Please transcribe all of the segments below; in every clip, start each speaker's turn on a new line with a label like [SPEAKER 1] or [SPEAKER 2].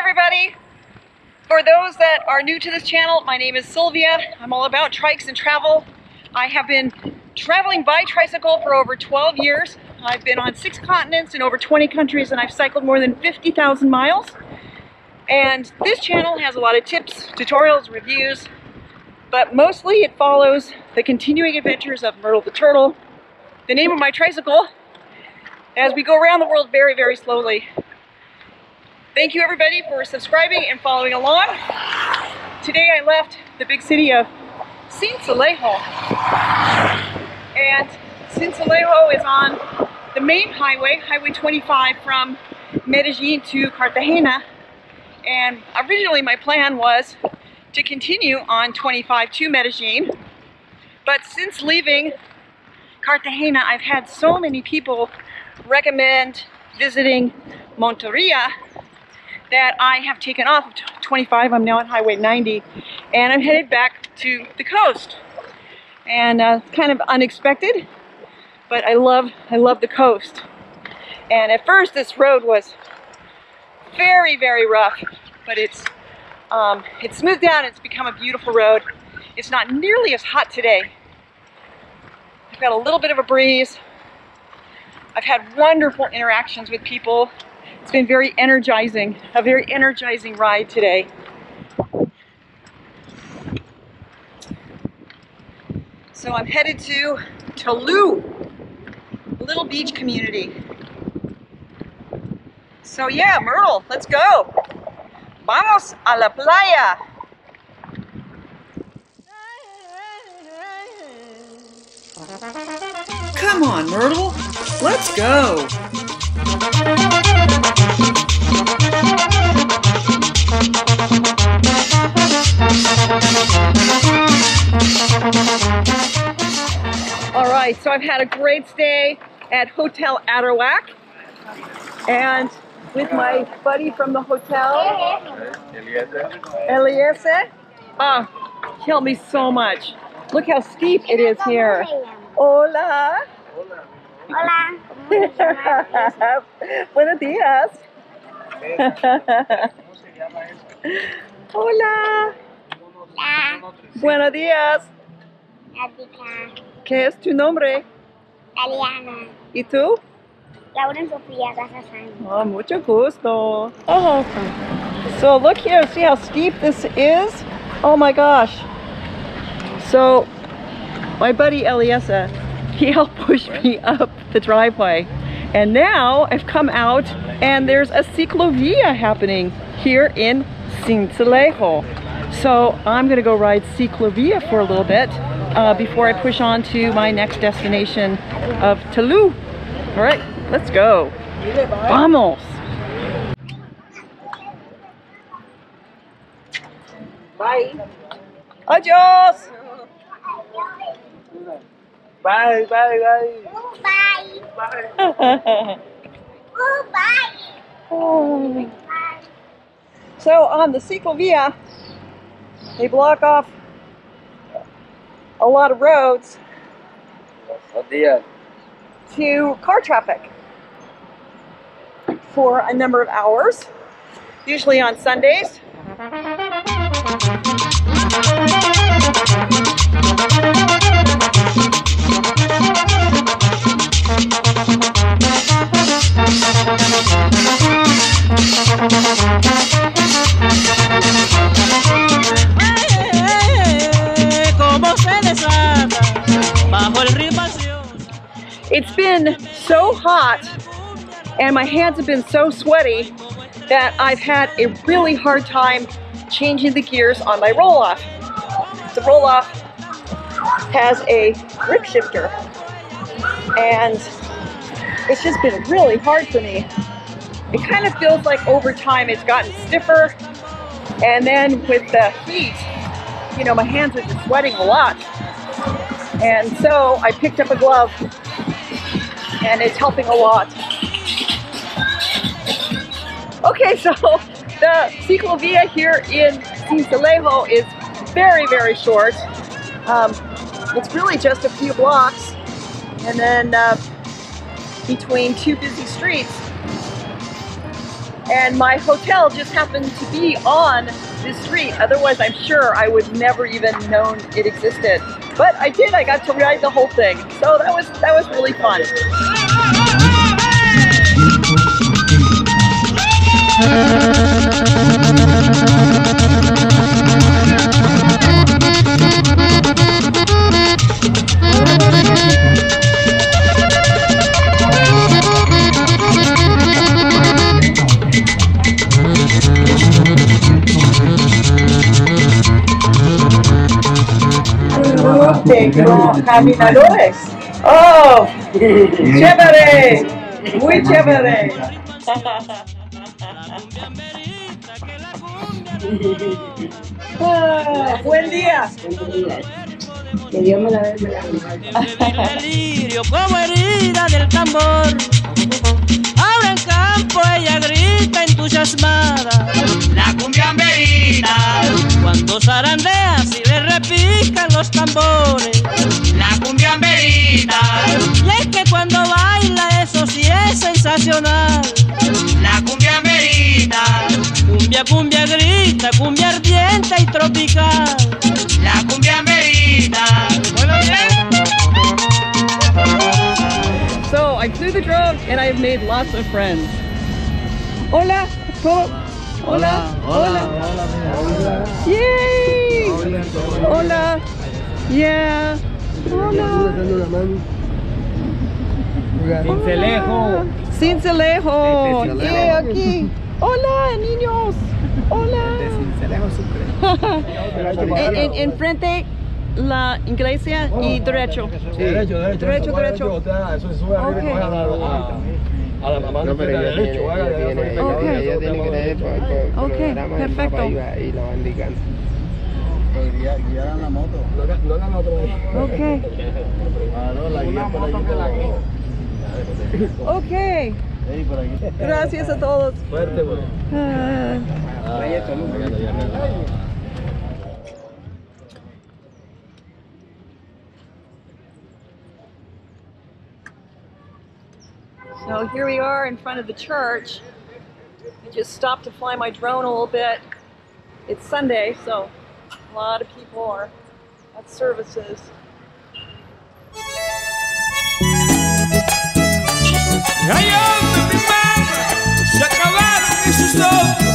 [SPEAKER 1] everybody. For those that are new to this channel, my name is Sylvia. I'm all about trikes and travel. I have been traveling by tricycle for over 12 years. I've been on 6 continents in over 20 countries, and I've cycled more than 50,000 miles. And this channel has a lot of tips, tutorials, reviews, but mostly it follows the continuing adventures of Myrtle the turtle, the name of my tricycle, as we go around the world very, very slowly. Thank you everybody for subscribing and following along. Today I left the big city of Sincelejo. And Sincelejo is on the main highway, Highway 25, from Medellin to Cartagena. And originally my plan was to continue on 25 to Medellin. But since leaving Cartagena, I've had so many people recommend visiting Montería that I have taken off of 25. I'm now on Highway 90, and I'm headed back to the coast. And kind of unexpected, but I love the coast. And at first this road was very, very rough, but it's smoothed down. It's become a beautiful road. It's not nearly as hot today. I've got a little bit of a breeze. I've had wonderful interactions with people. It's been very energizing, a very energizing ride today. So I'm headed to Tolu, a little beach community. So yeah, Myrtle, let's go. Vamos a la playa. Come on, Myrtle, let's go. Alright, so I've had a great stay at Hotel Arawak, and with my buddy from the hotel, Eliezer. Oh, he helped me so much. Look how steep it is here. Hola.
[SPEAKER 2] Hola.
[SPEAKER 1] Buenos días. Hola.
[SPEAKER 2] Hola.
[SPEAKER 1] Buenos días. ¿Qué es tu nombre?
[SPEAKER 2] Italiana.
[SPEAKER 1] ¿Y tú?
[SPEAKER 2] Laura Sofía Casasano.
[SPEAKER 1] Oh, mucho gusto. Oh. So look here, see how steep this is? Oh my gosh. So my buddy Eliezer, he helped push me up the driveway. And now I've come out and there's a ciclovia happening here in Sincelejo. So I'm gonna go ride ciclovia for a little bit before I push on to my next destination of Tolu. All right, let's go. Vamos. Bye. Adios.
[SPEAKER 3] Bye, bye, bye.
[SPEAKER 2] Bye.
[SPEAKER 3] Bye.
[SPEAKER 2] Bye.
[SPEAKER 1] So on the ciclovia, they block off a lot of roads to car traffic for a number of hours, usually on Sundays. It's been so hot and my hands have been so sweaty that I've had a really hard time changing the gears on my roll-off. The roll-off has a grip shifter and it's just been really hard for me. It kind of feels like over time it's gotten stiffer, and then with the heat, you know, my hands are just sweating a lot. And so I picked up a glove and it's helping a lot. Okay, so the ciclovia here in Sincelejo is very, very short. It's really just a few blocks, and then between two busy streets. And my hotel just happened to be on this street. Otherwise, I'm sure I would never even known it existed. But I did. I got to ride the whole thing. So that was really fun. De caminadores. Oh, chévere, muy chévere. Buen día.
[SPEAKER 2] Que Dios me la dé.
[SPEAKER 4] Delirio como herida del tambor. Ahora en campo ella grita entusiasmada. La cumbia amerita. Cuando zarandea si le repican los tambores. La cumbia amerita. Y es que cuando baila eso sí es sensacional. La cumbia amerita. Cumbia, cumbia grita, cumbia ardiente y tropical. La cumbia amerita.
[SPEAKER 1] So I flew the drone and I've made lots of friends. Hola, hola, hola. Yay! Hola. Yeah. Hola.
[SPEAKER 3] Sincelejo.
[SPEAKER 1] Sincelejo. Yeah, aquí. Hola, niños. Hola.
[SPEAKER 3] Sincelejo Sucre.
[SPEAKER 1] Enfrente la iglesia y derecho.
[SPEAKER 3] Sí, derecho.
[SPEAKER 1] Derecho.
[SPEAKER 3] Eso se sube arriba y coge a la mamá. No, pero ella tiene que leer por perfecto. Y la van indicando. Guiar en la moto. No en la moto.
[SPEAKER 1] Ok.
[SPEAKER 3] No, la guía por aquí.
[SPEAKER 1] Ok. Gracias a todos.
[SPEAKER 3] Fuerte, güey.
[SPEAKER 1] So here we are in front of the church. I just stopped to fly my drone a little bit. It's Sunday, so a lot of people are at services.
[SPEAKER 4] Se acabaron esos ojos.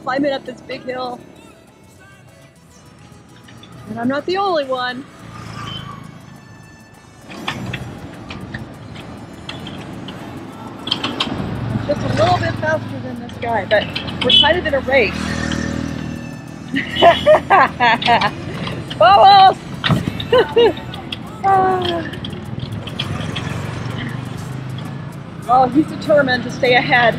[SPEAKER 1] Climbing up this big hill. And I'm not the only one. Just a little bit faster than this guy, but we're kind of in a race. Vamos! Oh, he's determined to stay ahead.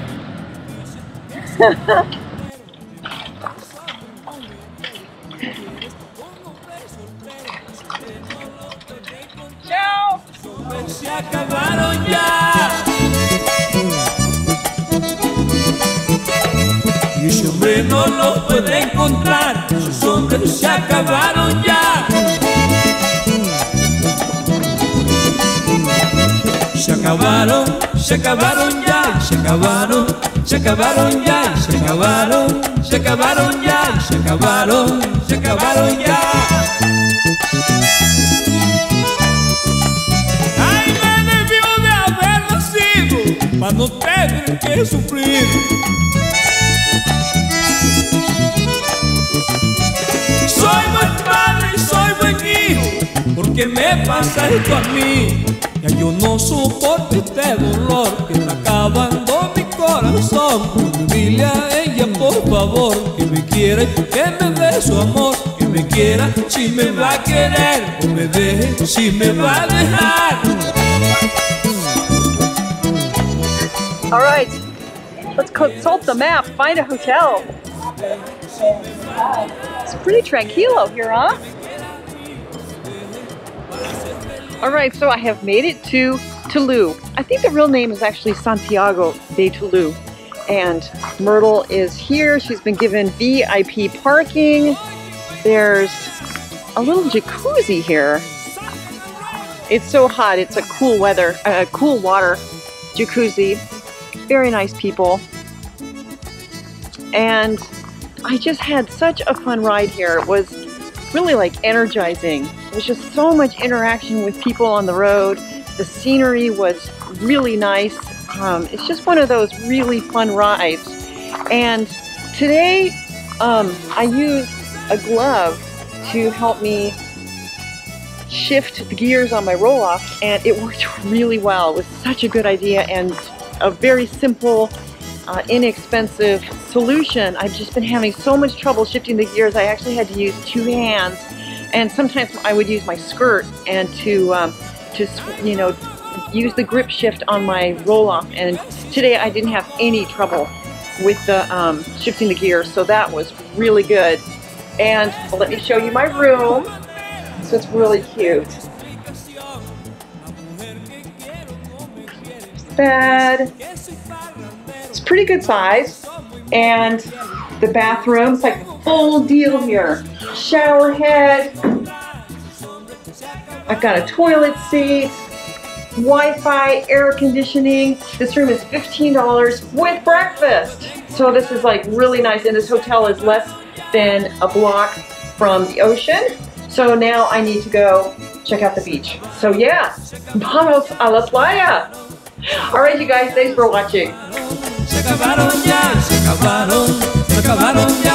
[SPEAKER 1] Ciao!
[SPEAKER 4] Se acabaron ya. Y ese hombre no lo puede encontrar. Sus hombres se acabaron ya. Se acabaron ya, se acabaron ya, se acabaron ya, se acabaron ya, se acabaron ya. Ay, me debió de haber nacido para no tener que sufrir. Soy buen padre y soy buen hijo, porque me pasa esto a mí. Ya yo no soporto este dolor que está acabando mi corazón. Dile a ella por favor que me quiere, que me dé su amor, que me quiera si me va a querer, o me deje si me va a dejar.
[SPEAKER 1] All right, let's consult the map, find a hotel. It's pretty tranquilo here, huh? All right, so I have made it to Tolu. I think the real name is actually Santiago de Tolu. And Myrtle is here. She's been given VIP parking. There's a little jacuzzi here. It's so hot. It's a cool weather, cool water jacuzzi. Very nice people. And I just had such a fun ride here. It was really like energizing. There was just so much interaction with people on the road. The scenery was really nice. It's just one of those really fun rides. And today I used a glove to help me shift the gears on my roll-off, and it worked really well. It was such a good idea and a very simple, inexpensive solution. I've just been having so much trouble shifting the gears. I actually had to use 2 hands, and sometimes I would use my skirt and to you know, use the grip shift on my roll-off. And today I didn't have any trouble with the shifting the gears, so that was really good. And let me show you my room. So it's really cute. Bed. It's pretty good size. And the bathroom's like the full deal here. Shower head. I've got a toilet seat. Wi-Fi, air conditioning. This room is $15 with breakfast. So this is like really nice. And this hotel is less than a block from the ocean. So now I need to go check out the beach. So yeah, vamos a la playa. All right, you guys, thanks for watching.
[SPEAKER 4] Se acabaron ya, se acabaron ya.